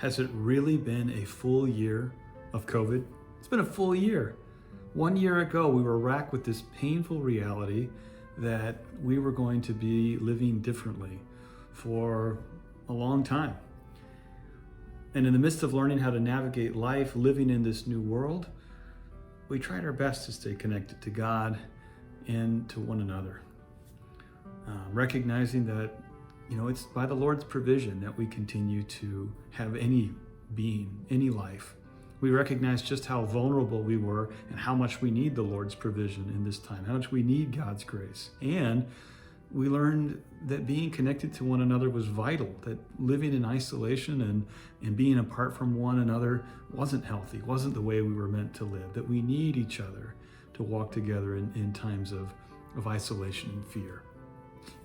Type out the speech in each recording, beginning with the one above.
Has it really been a full year of COVID? It's been a full year. 1 year ago, we were racked with this painful reality that we were going to be living differently for a long time. And in the midst of learning how to navigate life, living in this new world, we tried our best to stay connected to God and to one another. Recognizing that, it's by the Lord's provision that we continue to have any being, any life. We recognize just how vulnerable we were and how much we need the Lord's provision in this time, how much we need God's grace. And we learned that being connected to one another was vital, that living in isolation and being apart from one another wasn't healthy, wasn't the way we were meant to live, that we need each other to walk together in times of isolation and fear.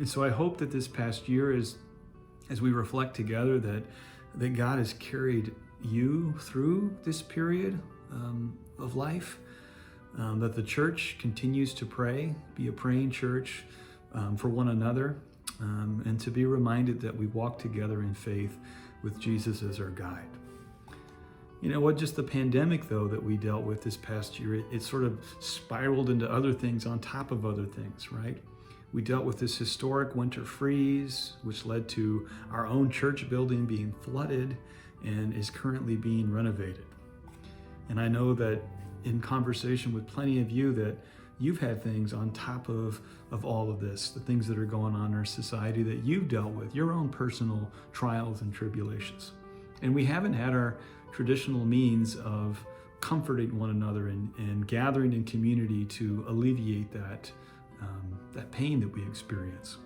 And so I hope that this past year, as we reflect together, that God has carried you through this period of life, that the church continues to pray, be a praying church for one another, and to be reminded that we walk together in faith with Jesus as our guide. Just the pandemic, though, that we dealt with this past year, it sort of spiraled into other things on top of other things, right? We dealt with this historic winter freeze, which led to our own church building being flooded and is currently being renovated. And I know that in conversation with plenty of you that you've had things on top of all of this, the things that are going on in our society that you've dealt with, your own personal trials and tribulations. And we haven't had our traditional means of comforting one another and gathering in community to alleviate that pain that we experience.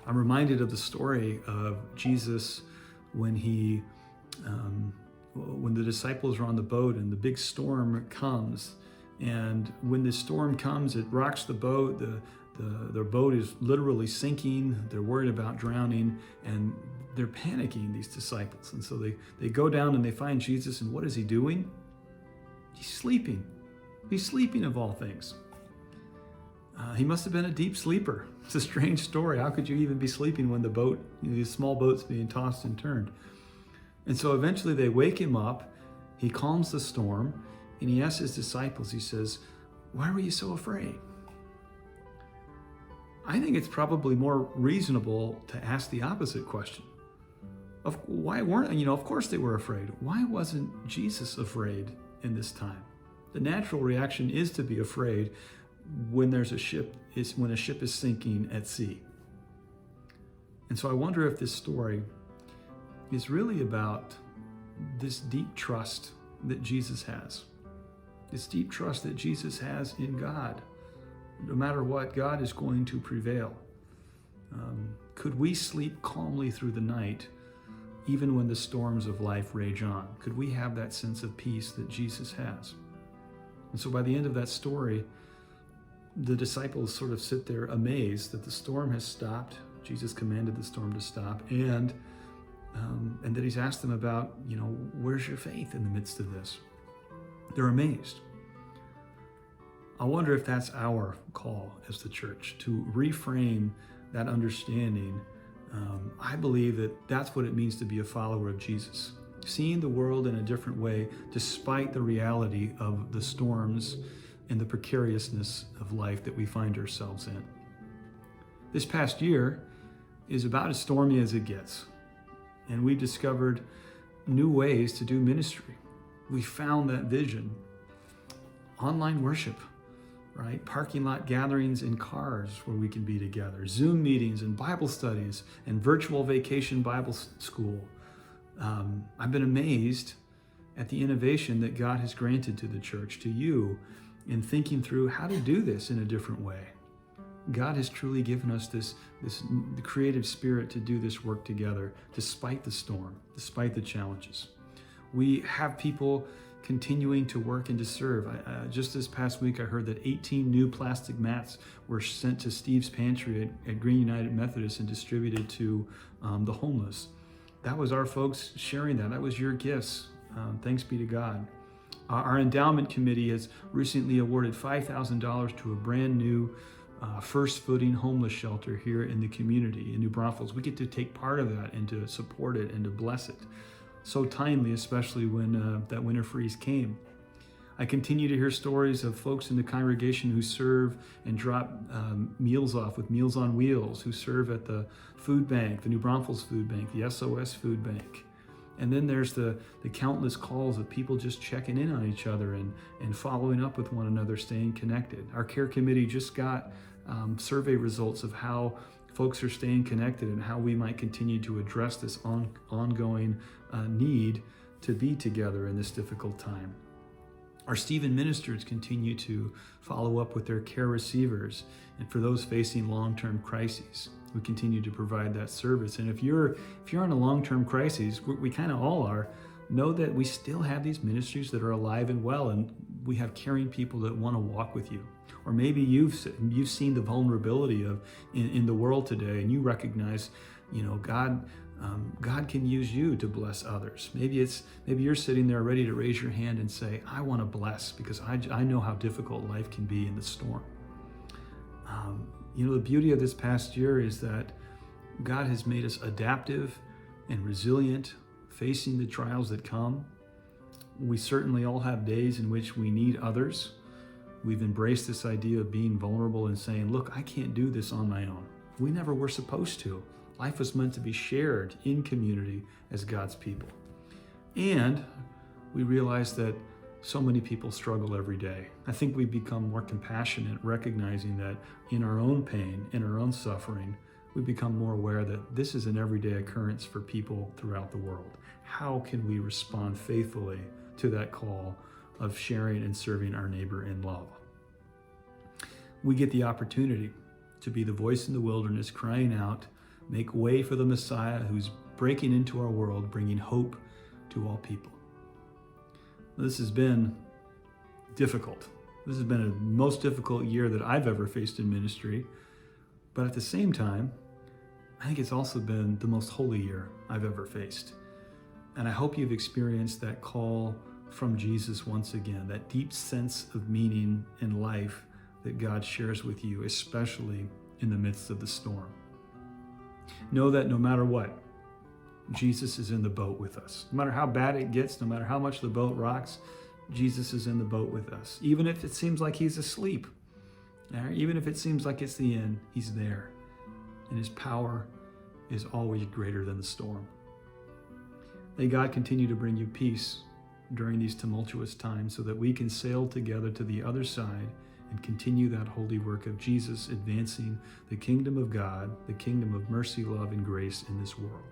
I'm reminded of the story of Jesus when the disciples are on the boat and the big storm comes. And when the storm comes, it rocks the boat. Their boat is literally sinking. They're worried about drowning, and they're panicking, these disciples. And so they go down and they find Jesus, and what is he doing? He's sleeping. He's sleeping, of all things. He must have been a deep sleeper. It's a strange story. How could you even be sleeping when the boat, these small boats being tossed and turned? And so eventually they wake him up. He calms the storm, and he asks his disciples, he says, "Why were you so afraid?" I think it's probably more reasonable to ask the opposite question. Of course they were afraid. Why wasn't Jesus afraid in this time? The natural reaction is to be afraid when a ship is sinking at sea. And so I wonder if this story is really about this deep trust that Jesus has. This deep trust that Jesus has in God. No matter what, God is going to prevail. Could we sleep calmly through the night, even when the storms of life rage on? Could we have that sense of peace that Jesus has? And so by the end of that story, the disciples sort of sit there amazed that the storm has stopped. Jesus commanded the storm to stop, and that he's asked them about, where's your faith in the midst of this? They're amazed. I wonder if that's our call as the church, to reframe that understanding. I believe that that's what it means to be a follower of Jesus. Seeing the world in a different way, despite the reality of the storms and the precariousness of life that we find ourselves in. This past year is about as stormy as it gets. And we discovered new ways to do ministry. We found that vision. Online worship, right? Parking lot gatherings in cars where we can be together. Zoom meetings and Bible studies and virtual vacation Bible school. I've been amazed at the innovation that God has granted to the church, to you, in thinking through how to do this in a different way. God has truly given us this creative spirit to do this work together, despite the storm, despite the challenges. We have people continuing to work and to serve. Just this past week, I heard that 18 new plastic mats were sent to Steve's Pantry at Green United Methodist and distributed to the homeless. That was our folks sharing that. That was your gifts. Thanks be to God. Our endowment committee has recently awarded $5,000 to a brand new First Footing homeless shelter here in the community in New Braunfels. We get to take part of that and to support it and to bless it. So timely, especially when that winter freeze came. I continue to hear stories of folks in the congregation who serve and drop meals off with Meals on Wheels, who serve at the food bank, the New Braunfels Food Bank, the SOS Food Bank. And then there's the countless calls of people just checking in on each other and following up with one another, staying connected. Our care committee just got survey results of how folks are staying connected and how we might continue to address this ongoing need to be together in this difficult time. Our Stephen ministers continue to follow up with their care receivers and for those facing long-term crises. We continue to provide that service. And if you're in a long-term crisis, we kind of all are, know that we still have these ministries that are alive and well, and we have caring people that want to walk with you. Or maybe you've seen the vulnerability of in the world today, and you recognize, God can use you to bless others. Maybe you're sitting there ready to raise your hand and say, I want to bless because I know how difficult life can be in the storm. The beauty of this past year is that God has made us adaptive and resilient, facing the trials that come. We certainly all have days in which we need others. We've embraced this idea of being vulnerable and saying, look, I can't do this on my own. We never were supposed to. Life was meant to be shared in community as God's people. And we realize that so many people struggle every day. I think we've become more compassionate, recognizing that in our own pain, in our own suffering, we become more aware that this is an everyday occurrence for people throughout the world. How can we respond faithfully to that call of sharing and serving our neighbor in love? We get the opportunity to be the voice in the wilderness, crying out, make way for the Messiah who's breaking into our world, bringing hope to all people. This has been difficult. This has been the most difficult year that I've ever faced in ministry. But at the same time, I think it's also been the most holy year I've ever faced. And I hope you've experienced that call from Jesus once again, that deep sense of meaning in life that God shares with you, especially in the midst of the storm. Know that no matter what, Jesus is in the boat with us. No matter how bad it gets, no matter how much the boat rocks, Jesus is in the boat with us. Even if it seems like he's asleep, even if it seems like it's the end, he's there. And his power is always greater than the storm. May God continue to bring you peace during these tumultuous times so that we can sail together to the other side and continue that holy work of Jesus advancing the kingdom of God, the kingdom of mercy, love, and grace in this world.